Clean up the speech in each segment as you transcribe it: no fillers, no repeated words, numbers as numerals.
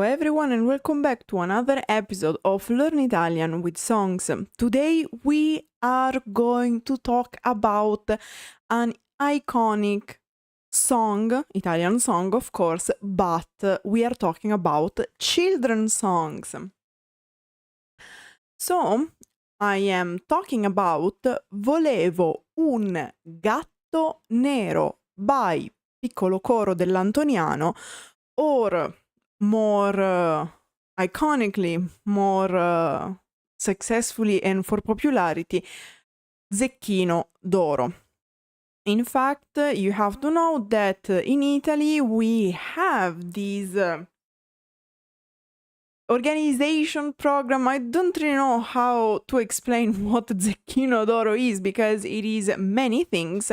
everyone and welcome back to another episode of Learn Italian with Songs. Today we are going to talk about an iconic song, Italian song of course, but we are talking about children's songs. So, I am talking about Volevo un gatto nero by Piccolo Coro dell'Antoniano, or more iconically, more successfully and for popularity, Zecchino d'Oro. In fact, you have to know that in Italy we have this organization program. I don't really know how to explain what Zecchino d'Oro is because it is many things,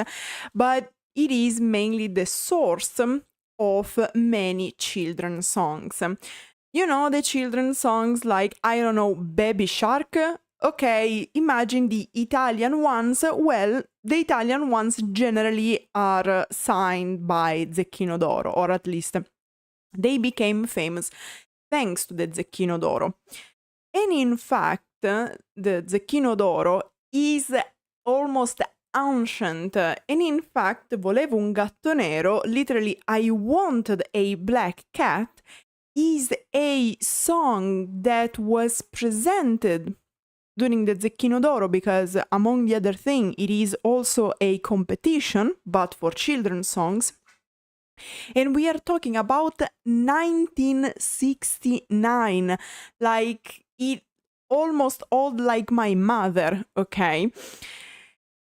but it is mainly the source of many children's songs. You know, the children's songs like, I don't know, Baby Shark? Okay, imagine the Italian ones. Well, the Italian ones generally are signed by Zecchino d'Oro, or at least they became famous thanks to the Zecchino d'Oro. And in fact, the Zecchino d'Oro is almost ancient, and in fact, Volevo un gatto nero, literally, I wanted a black cat, is a song that was presented during the Zecchino d'Oro because, among the other thing, it is also a competition, but for children's songs. And we are talking about 1969, like it almost old like my mother, okay?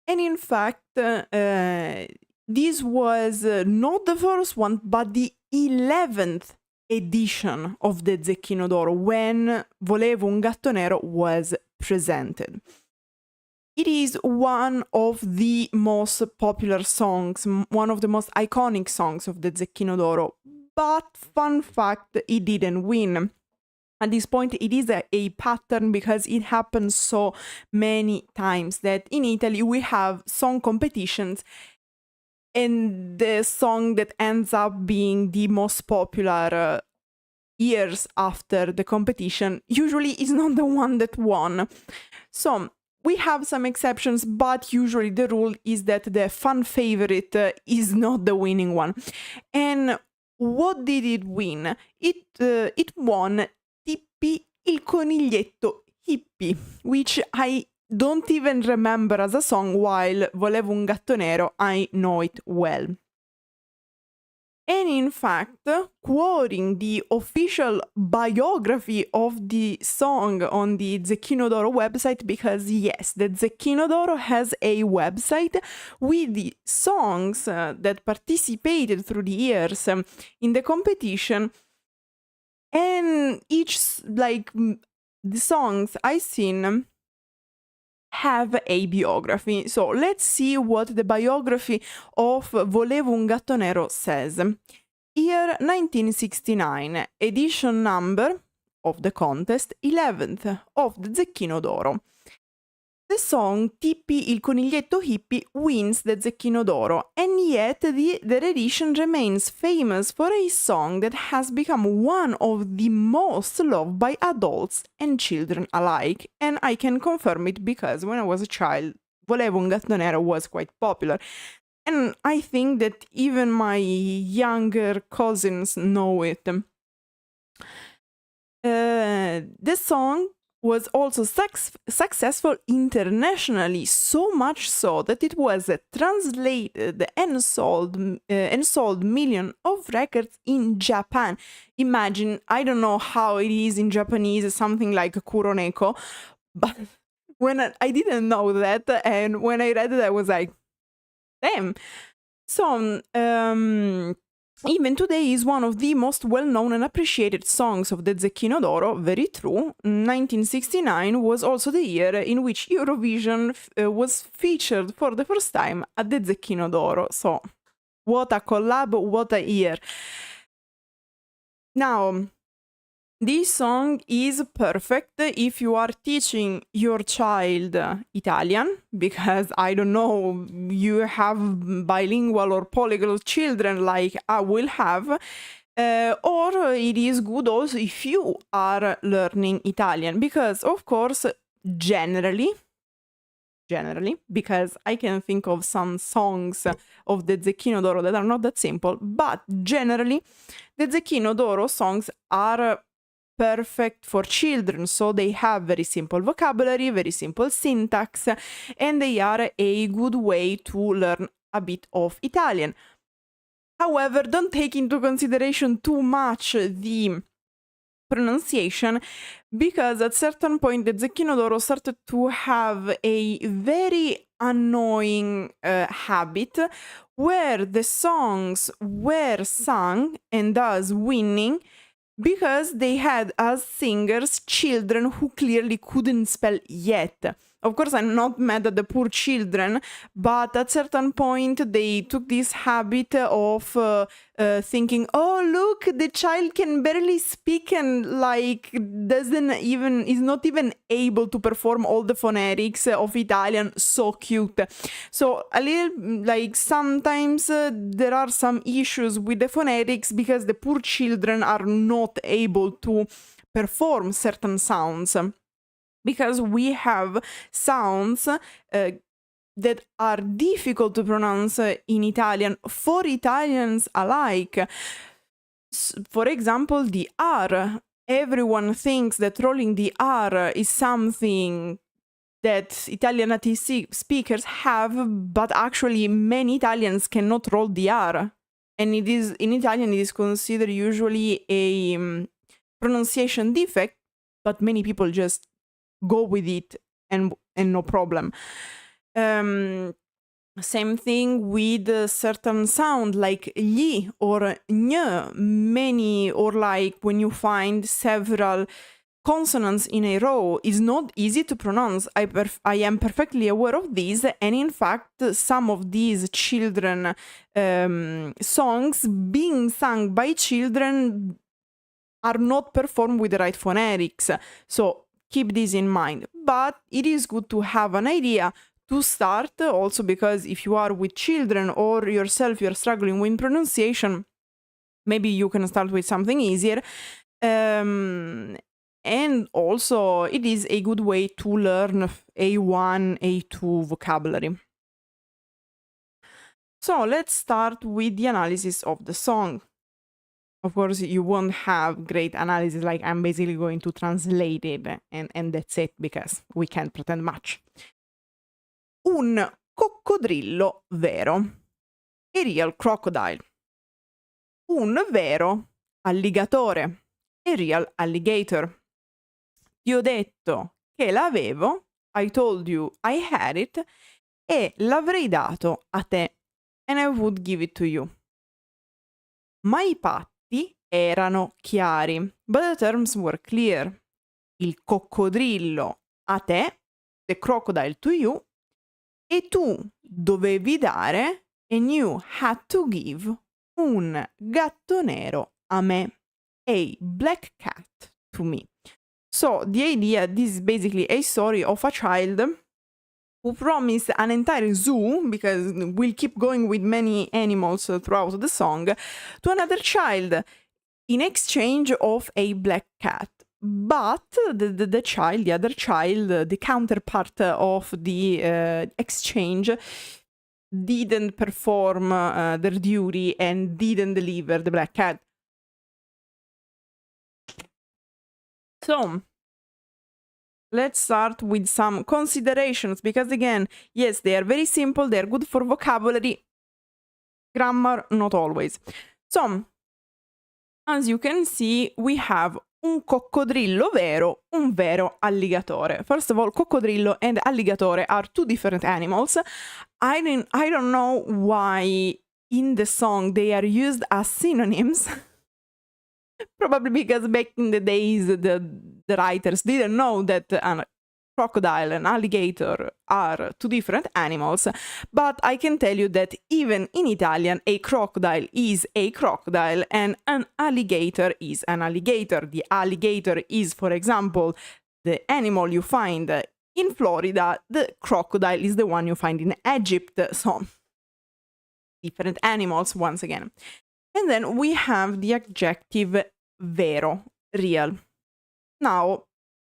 And in fact, this was not the first one, but the 11th edition of the Zecchino d'Oro when Volevo un gatto nero was presented. It is one of the most popular songs, one of the most iconic songs of the Zecchino d'Oro, but fun fact, it didn't win. At this point, it is a pattern because it happens so many times that in Italy we have song competitions and the song that ends up being the most popular years after the competition usually is not the one that won. So we have some exceptions, but usually the rule is that the fan favorite is not the winning one. And what did it win? It won Tippi il coniglietto hippie, which I don't even remember as a song, while Volevo un gatto nero, I know it well. And in fact, quoting the official biography of the song on the Zecchino d'Oro website, because yes, the Zecchino d'Oro has a website with the songs that participated through the years in the competition, and each, like, the songs I've seen have a biography. So let's see what the biography of Volevo un gatto nero says. Year 1969, edition number of the contest, 11th of the Zecchino d'Oro. The song Tippi il coniglietto hippie wins the Zecchino d'Oro, and yet the edition remains famous for a song that has become one of the most loved by adults and children alike. And I can confirm it because when I was a child, Volevo un gatto nero was quite popular. And I think that even my younger cousins know it. The song was also successful internationally, so much so that it was translated and sold millions of records in Japan. Imagine, I don't know how it is in Japanese, something like Kuroneko, but when I didn't know that, and when I read it, I was like, damn. So, even today is one of the most well-known and appreciated songs of the Zecchino d'Oro, very true. 1969 was also the year in which Eurovision was featured for the first time at the Zecchino d'Oro. So, what a collab, what a year. Now, this song is perfect if you are teaching your child Italian, because I don't know, you have bilingual or polyglot children like I will have. Or it is good also if you are learning Italian, because of course, generally, because I can think of some songs of the Zecchino d'Oro that are not that simple, but generally, the Zecchino d'Oro songs are perfect for children, so they have very simple vocabulary, very simple syntax, and they are a good way to learn a bit of Italian. However, don't take into consideration too much the pronunciation, because at certain point the Zecchino d'Oro started to have a very annoying habit where the songs were sung and thus winning because they had as singers children who clearly couldn't spell yet. Of course, I'm not mad at the poor children, but at certain point they took this habit of thinking, oh, look, the child can barely speak and like is not even able to perform all the phonetics of Italian. So cute. So a little like sometimes there are some issues with the phonetics because the poor children are not able to perform certain sounds. Because we have sounds that are difficult to pronounce in Italian for Italians alike. For example, the R. Everyone thinks that rolling the R is something that Italian native speakers have, but actually many Italians cannot roll the R. And it is in Italian, it is considered usually a pronunciation defect, but many people just go with it and no problem. Same thing with certain sound like gli or ñ. Many, or like when you find several consonants in a row, is not easy to pronounce. I am perfectly aware of this, and in fact some of these children songs being sung by children are not performed with the right phonetics. So keep this in mind, but it is good to have an idea to start, also because if you are with children or yourself you're struggling with pronunciation, maybe you can start with something easier. And also it is a good way to learn A1, A2 vocabulary. So let's start with the analysis of the song. Of course, you won't have great analysis, like I'm basically going to translate it and that's it, because we can't pretend much. Un coccodrillo vero. A real crocodile. Un vero alligatore. A real alligator. Ti ho detto che l'avevo, I told you I had it, e l'avrei dato a te, and I would give it to you. Ma i patti erano chiari, but the terms were clear. Il coccodrillo a te, the crocodile to you, e tu dovevi dare, and you had to give, un gatto nero a me, a black cat to me. So the idea, this is basically a story of a child who promised an entire zoo, because we'll keep going with many animals throughout the song, to another child in exchange of a black cat. But the other child, the counterpart of the exchange, didn't perform their duty and didn't deliver the black cat. So let's start with some considerations, because again, yes, they are very simple, they are good for vocabulary, grammar, not always. So, as you can see, we have un coccodrillo vero, un vero alligatore. First of all, coccodrillo and alligatore are two different animals. I don't know why in the song they are used as synonyms. Probably because back in the days the writers didn't know that a crocodile and alligator are two different animals, but I can tell you that even in Italian a crocodile is a crocodile and an alligator is an alligator. The alligator is, for example, the animal you find in Florida, the crocodile is the one you find in Egypt, so different animals once again. And then we have the adjective vero, real. Now,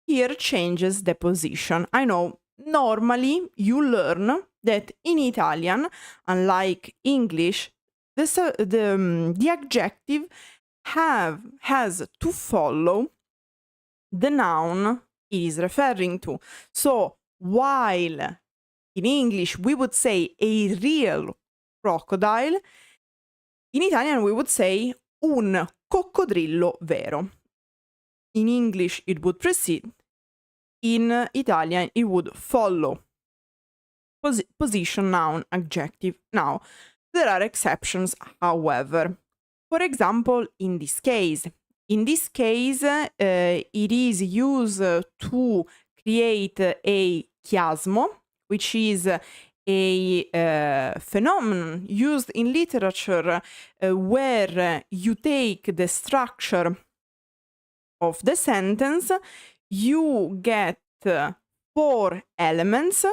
here changes the position. I know normally you learn that in Italian, unlike English, the adjective has to follow the noun it is referring to. So while in English we would say a real crocodile, in Italian we would say un coccodrillo vero. In English it would precede, in Italian it would follow position, noun, adjective. Now, there are exceptions, however. For example, in this case, it is used to create a chiasmo, which is a phenomenon used in literature where you take the structure of the sentence, you get 4 elements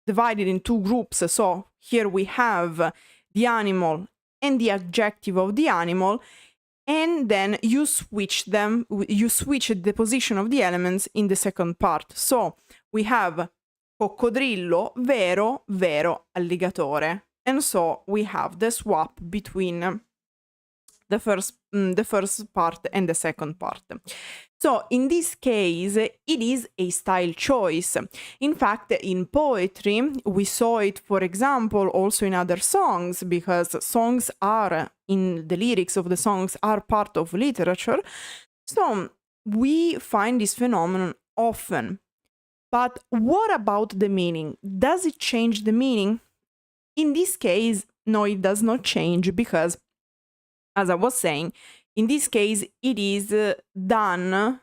divided in 2 groups. So here we have the animal and the adjective of the animal, and then you switch the position of the elements in the second part. So we have coccodrillo, vero, vero, alligatore. And so we have the swap between the first part and the second part. So in this case, it is a style choice. In fact, in poetry, we saw it, for example, also in other songs, because songs are, in the lyrics of the songs, are part of literature. So we find this phenomenon often. But what about the meaning? Does it change the meaning? In this case, no, it does not change, because, as I was saying, in this case, it is done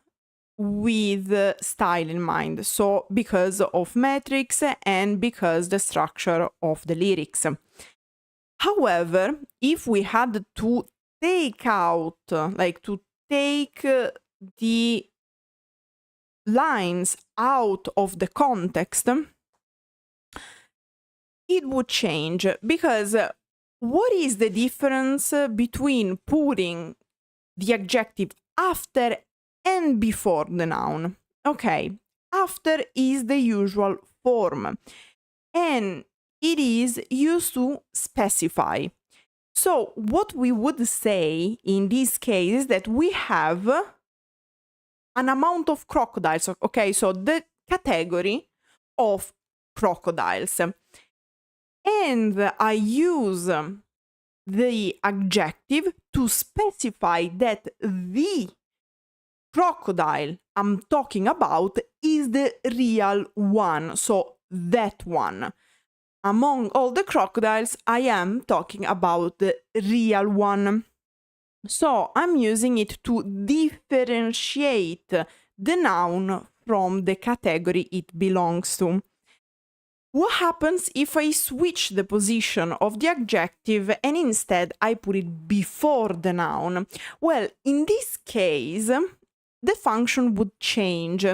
with style in mind. So because of metrics and because the structure of the lyrics. However, if we had to take out, to take the lines out of the context, it would change, because what is the difference between putting the adjective after and before the noun? Okay, after is the usual form, and it is used to specify. So what we would say in this case is that we have an amount of crocodiles, okay, so the category of crocodiles. And I use the adjective to specify that the crocodile I'm talking about is the real one, so that one. Among all the crocodiles, I am talking about the real one. So I'm using it to differentiate the noun from the category it belongs to. What happens if I switch the position of the adjective and instead I put it before the noun? Well, in this case, the function would change,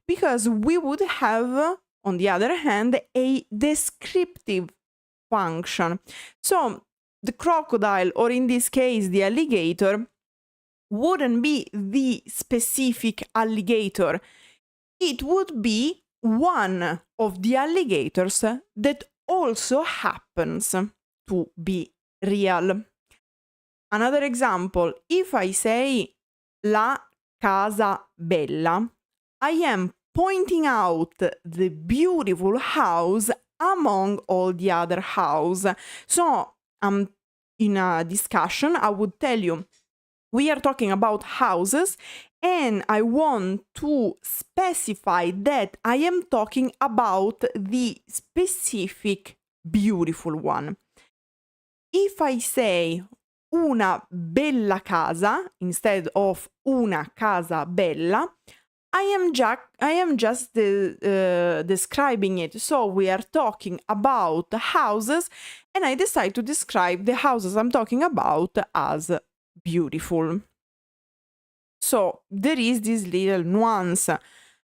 because we would have, on the other hand, a descriptive function. So the crocodile, or in this case the alligator, wouldn't be the specific alligator. It would be one of the alligators that also happens to be real. Another example, if I say la casa bella, I am pointing out the beautiful house among all the other houses. So in a discussion, I would tell you, we are talking about houses, and I want to specify that I am talking about the specific beautiful one. If I say una bella casa instead of una casa bella, I am just describing it. So we are talking about houses, and I decide to describe the houses I'm talking about as beautiful. So there is this little nuance,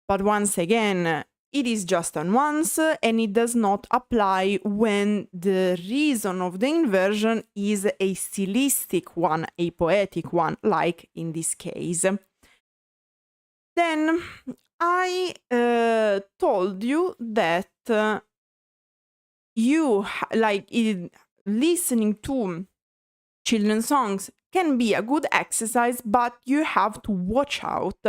but once again, it is just a nuance and it does not apply when the reason of the inversion is a stylistic one, a poetic one, like in this case. Then I told you that listening to children's songs can be a good exercise, but you have to watch out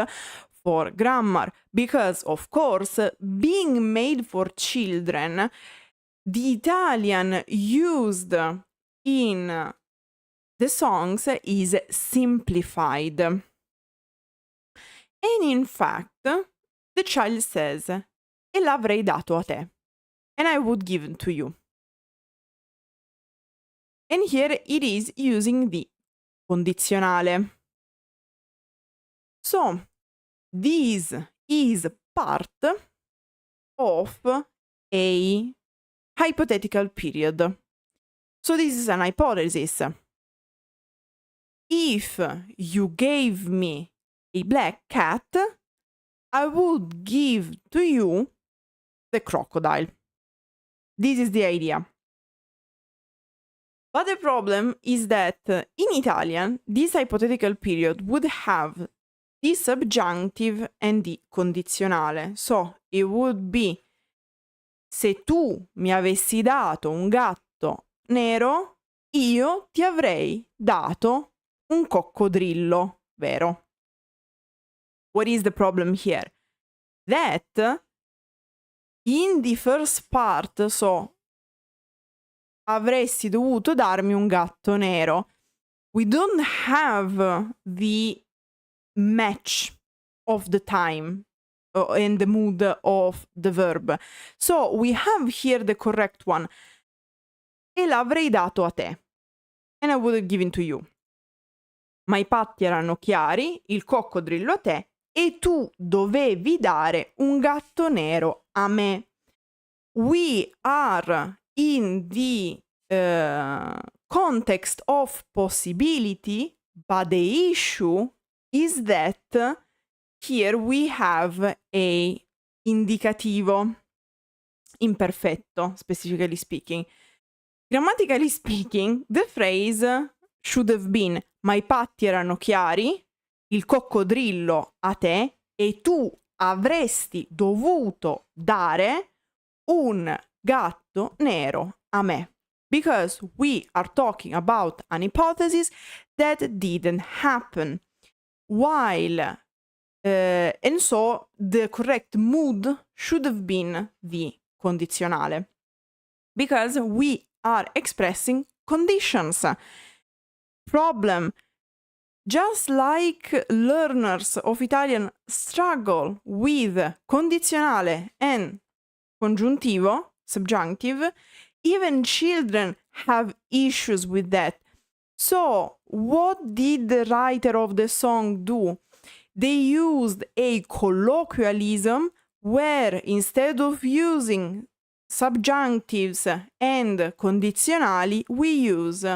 for grammar because, of course, being made for children, the Italian used in the songs is simplified. And in fact, the child says, e l'avrei dato a te, and I would give it to you. And here it is using the condizionale. So, this is part of a hypothetical period. So this is an hypothesis. If you gave me a black cat, I would give to you the crocodile. This is the idea. But the problem is that in Italian, this hypothetical period would have the subjunctive and the condizionale. So it would be: se tu mi avessi dato un gatto nero, io ti avrei dato un coccodrillo vero. What is the problem here? That in the first part, so avresti dovuto darmi un gatto nero, we don't have the match of the time and the mood of the verb. So we have here the correct one. E l'avrei dato a te. And I would have given to you. Ma i patti erano chiari, il coccodrillo a te, e tu dovevi dare un gatto nero a me. We are in the context of possibility, but the issue is that here we have a indicativo imperfetto, specifically speaking. Grammatically speaking, the phrase should have been: ma i patti erano chiari, il coccodrillo a te, e tu avresti dovuto dare un gatto nero a me. Because we are talking about an hypothesis that didn't happen. While and so the correct mood should have been the condizionale. Because we are expressing conditions. Problem: just like learners of Italian struggle with condizionale and congiuntivo, subjunctive, even children have issues with that. So, what did the writer of the song do? They used a colloquialism where instead of using subjunctives and condizionali, we use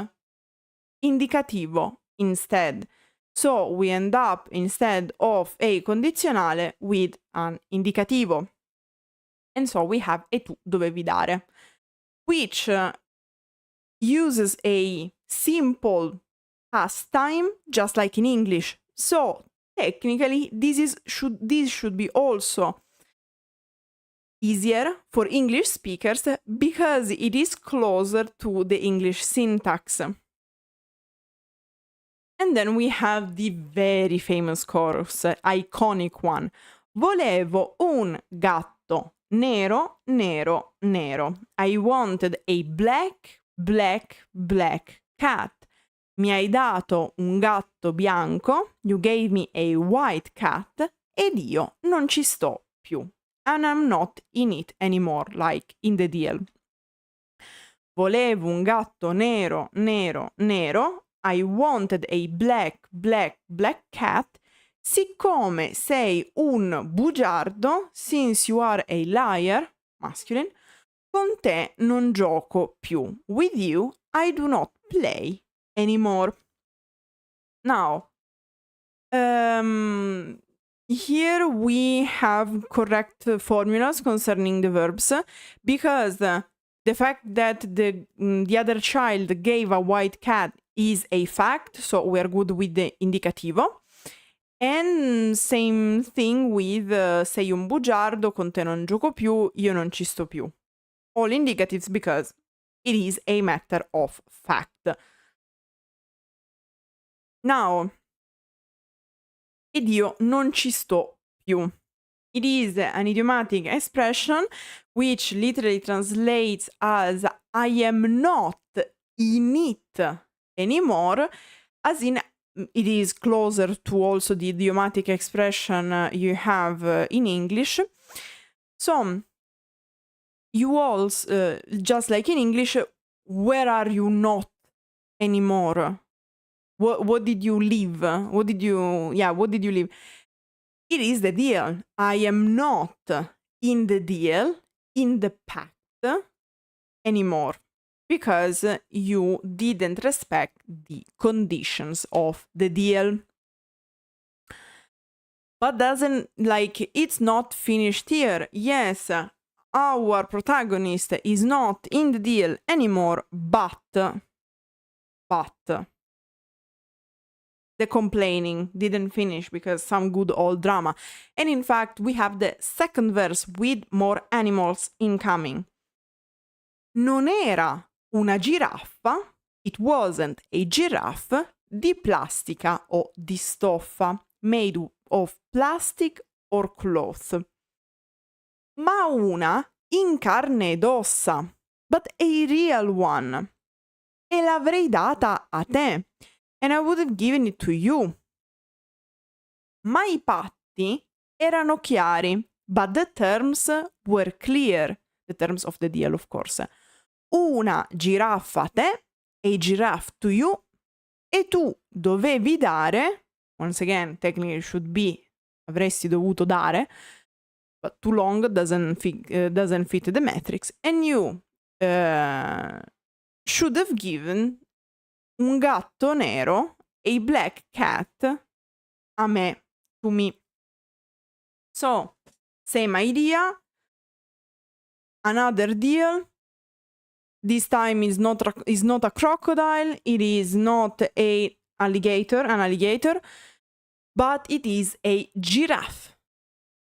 indicativo instead. So we end up, instead of a condizionale, with an indicativo. And so we have e tu dovevi dare, which uses a simple past time, just like in English. So technically, this should be also easier for English speakers because it is closer to the English syntax. And then we have the very famous chorus, iconic one. Volevo un gatto nero, nero, nero. I wanted a black, black, black cat. Mi hai dato un gatto bianco. You gave me a white cat. Ed io non ci sto più. And I'm not in it anymore, like in the deal. Volevo un gatto nero, nero, nero. I wanted a black, black, black cat. Siccome sei un bugiardo, since you are a liar, masculine, con te non gioco più. With you, I do not play anymore. Now, here we have correct formulas concerning the verbs, because the fact that the other child gave a white cat is a fact, so we're good with the indicativo. And same thing with sei un bugiardo, con te non gioco più, io non ci sto più. All indicatives because it is a matter of fact. Now, ed io non ci sto più. It is an idiomatic expression which literally translates as I am not in it anymore, as in it is closer to also the idiomatic expression you have in English. So, you also, just like in English, where are you not anymore? What did you leave? What did you leave? It is the deal. I am not in the deal, in the pact anymore, because you didn't respect the conditions of the deal. But it's not finished here. Yes, our protagonist is not in the deal anymore, but the complaining didn't finish because some good old drama. And in fact, we have the second verse with more animals incoming. Non era una giraffa, it wasn't a giraffe, di plastica o di stoffa, made of plastic or cloth, ma una in carne ed ossa, but a real one, e l'avrei data a te, and I would have given it to you. Ma i patti erano chiari, but the terms were clear, the terms of the deal, of course. Una giraffa a te, a giraffe to you, e tu dovevi dare, once again, technically it should be, avresti dovuto dare, but too long doesn't fit the metrics, and you should have given un gatto nero, a black cat, a me, to me. So, same idea, another deal. This time is not a crocodile, it is not an alligator, but it is a giraffe.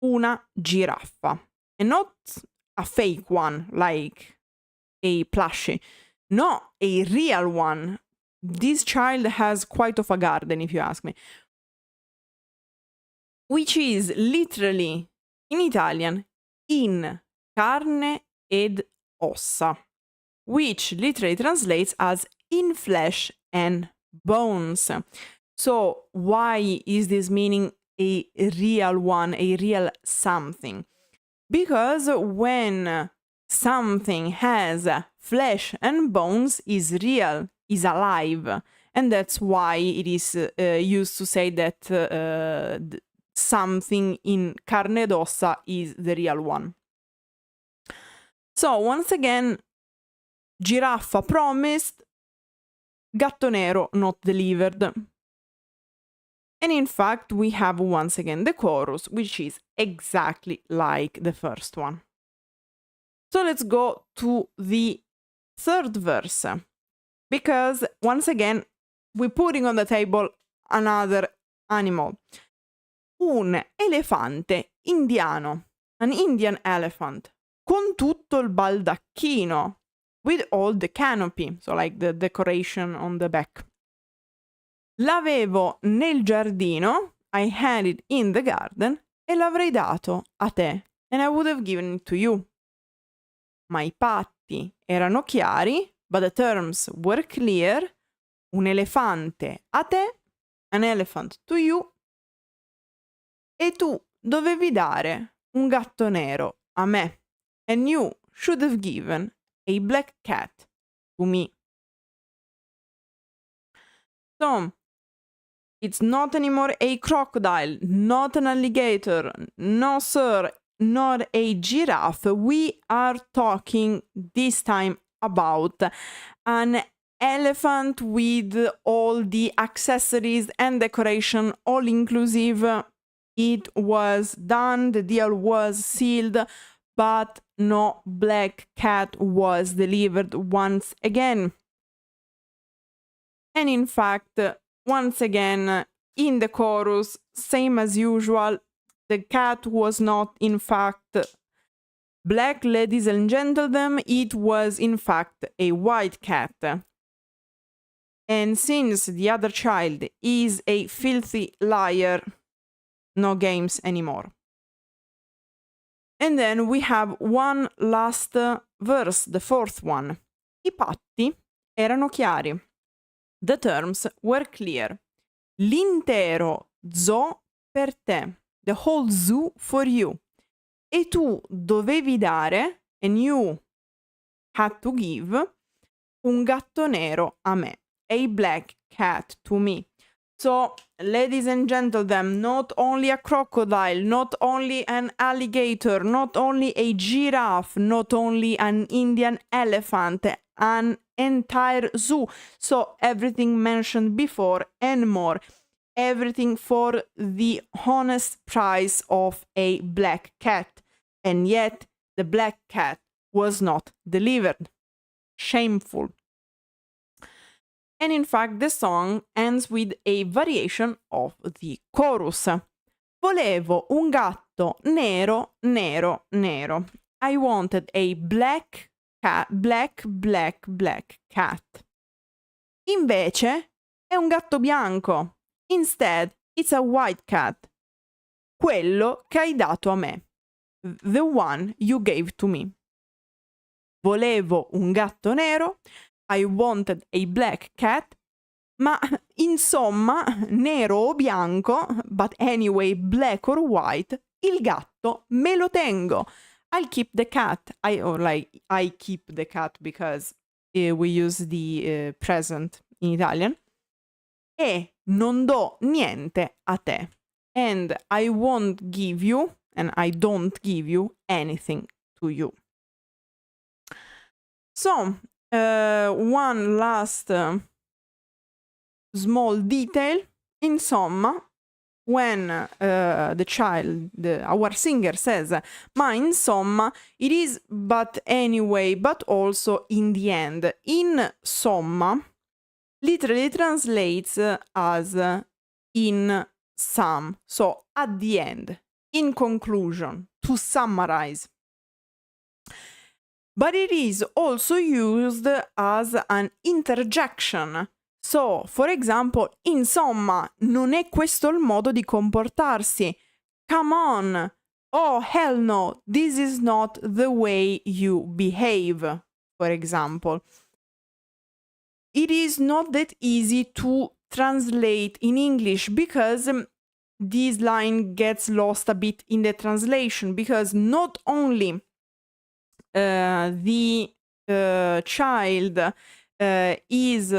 Una giraffa. And not a fake one, like a plushie. No, a real one. This child has quite of a garden, if you ask me. Which is literally, in Italian, in carne ed ossa. Which literally translates as in flesh and bones. So why is this meaning a real one, a real something? Because when something has flesh and bones, is real, is alive, and that's why it is used to say that something in carne ed ossa is the real one. So once again, giraffa promised, gatto nero not delivered. And in fact, we have once again the chorus, which is exactly like the first one. So let's go to the third verse, because once again, we're putting on the table another animal. Un elefante indiano, an Indian elephant, con tutto il baldacchino, with all the canopy, so like the decoration on the back. L'avevo nel giardino, I had it in the garden, e l'avrei dato a te, and I would have given it to you. Ma i patti erano chiari, but the terms were clear. Un elefante a te, an elephant to you, e tu dovevi dare un gatto nero a me, and you should have given a black cat to me. So, it's not anymore a crocodile, not an alligator, no sir, not a giraffe. We are talking this time about an elephant with all the accessories and decoration, all inclusive, it was done, the deal was sealed, but no black cat was delivered once again. And in fact, once again, in the chorus, same as usual, the cat was not in fact black, ladies and gentlemen, it was in fact a white cat. And since the other child is a filthy liar, no games anymore. And then we have one last verse, the fourth one. I patti erano chiari. The terms were clear. L'intero zoo per te. The whole zoo for you. E tu dovevi dare, and you had to give, un gatto nero a me. A black cat to me. So, ladies and gentlemen, not only a crocodile, not only an alligator, not only a giraffe, not only an Indian elephant, an entire zoo. So, everything mentioned before and more. Everything for the honest price of a black cat. And yet, the black cat was not delivered. Shameful. And in fact, the song ends with a variation of the chorus. Volevo un gatto nero, nero, nero. I wanted a black cat, black cat. Invece è un gatto bianco. Instead, it's a white cat. Quello che hai dato a me. The one you gave to me. Volevo un gatto nero. I wanted a black cat, ma insomma, nero o bianco, but anyway, black or white, il gatto me lo tengo. I'll keep the cat. I keep the cat because we use the present in Italian. E non do niente a te. And I won't give you, and I don't give you anything to you. So, one last small detail. Insomma, when the child, our singer says, ma insomma, it is but anyway, but also in the end. Insomma literally translates as in sum, so at the end, in conclusion, to summarize. But it is also used as an interjection. So, for example, insomma, non è questo il modo di comportarsi. Come on. Oh, hell no, this is not the way you behave, for example. It is not that easy to translate in English because this line gets lost a bit in the translation, because not only the child is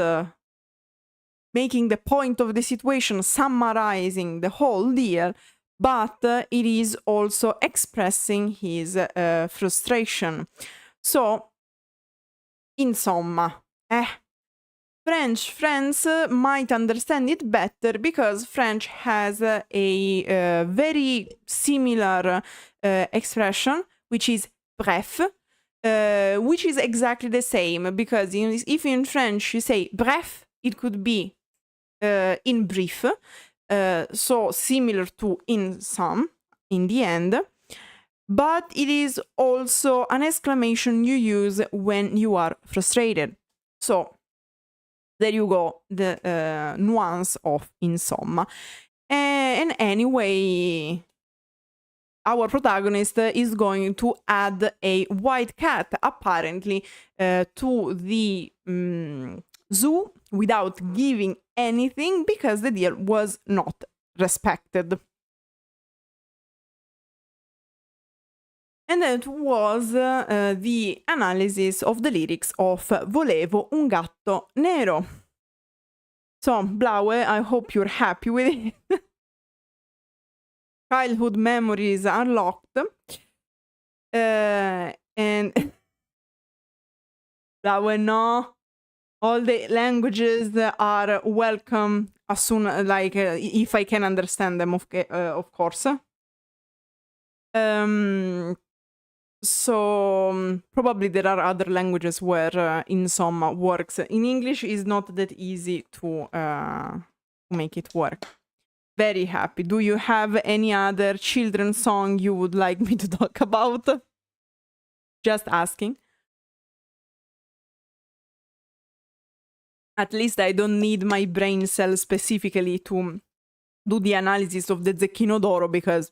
making the point of the situation, summarizing the whole deal, but it is also expressing his frustration. So, insomma, French friends might understand it better because French has a very similar expression, which is bref, which is exactly the same, because if in French you say bref, it could be in brief, so similar to in some, in the end, but it is also an exclamation you use when you are frustrated. So, there you go, the nuance of insomma. And anyway, our protagonist is going to add a white cat, apparently, to the zoo without giving anything because the deal was not respected. And that was the analysis of the lyrics of Volevo un gatto nero. So, Blaue, I hope you're happy with it. Childhood memories unlocked. And Blaue, no. All the languages are welcome as soon if I can understand them, of course. So probably there are other languages where insomma works. In English is not that easy to make it work. Very happy. Do you have any other children's song you would like me to talk about? Just asking. At least I don't need my brain cell specifically to do the analysis of the Zecchino d'Oro, because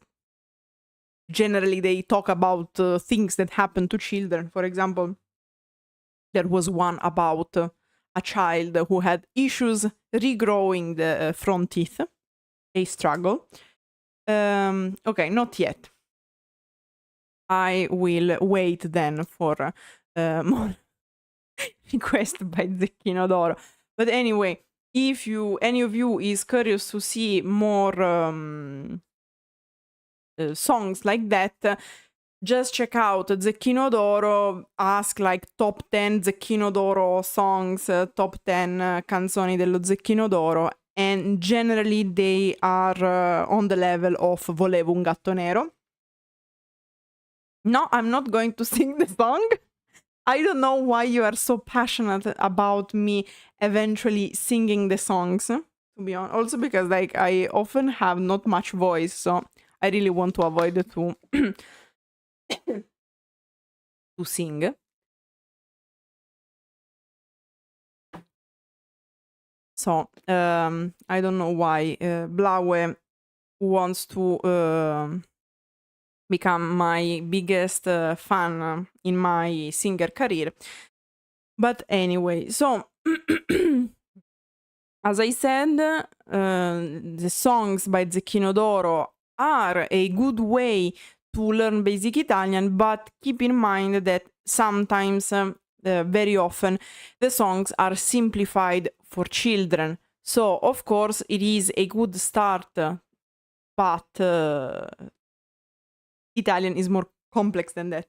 generally they talk about things that happen to children. For example, there was one about a child who had issues regrowing the front teeth. A struggle. Okay, not yet. I will wait then for more request by Zecchino d'Oro. But anyway, if any of you is curious to see more songs like that, just check out Zecchino d'Oro, ask like top 10 Zecchino d'Oro songs, top 10 canzoni dello Zecchino d'Oro, and generally they are on the level of Volevo, un gatto nero. No, I'm not going to sing the song. I don't know why you are so passionate about me eventually singing the songs, to be honest. Also because like I often have not much voice, so I really want to avoid to to sing. So I don't know why Blaue wants to become my biggest fan in my singer career. But anyway, so as I said, the songs by Zecchino d'Oro are a good way to learn basic Italian, but keep in mind that sometimes, very often, the songs are simplified for children. So, of course, it is a good start, but Italian is more complex than that.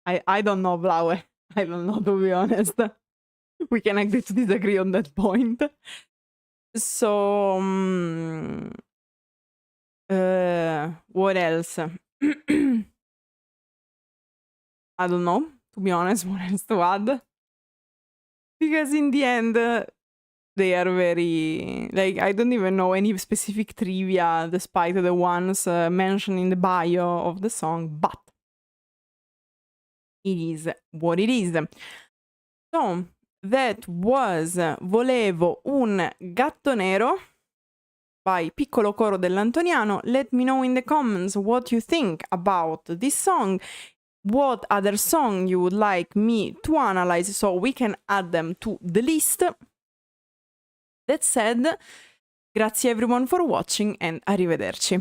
I don't know, Blaue. I don't know, to be honest. We can agree to disagree on that point. So, what else? I don't know, to be honest, what else to add. Because in the end, they are very, like, I don't even know any specific trivia, despite the ones mentioned in the bio of the song, but it is what it is. So, that was Volevo un gatto nero by Piccolo Coro dell'Antoniano. Let me know in the comments what you think about this song, what other song you would like me to analyze so we can add them to the list. That said, grazie everyone for watching and arrivederci.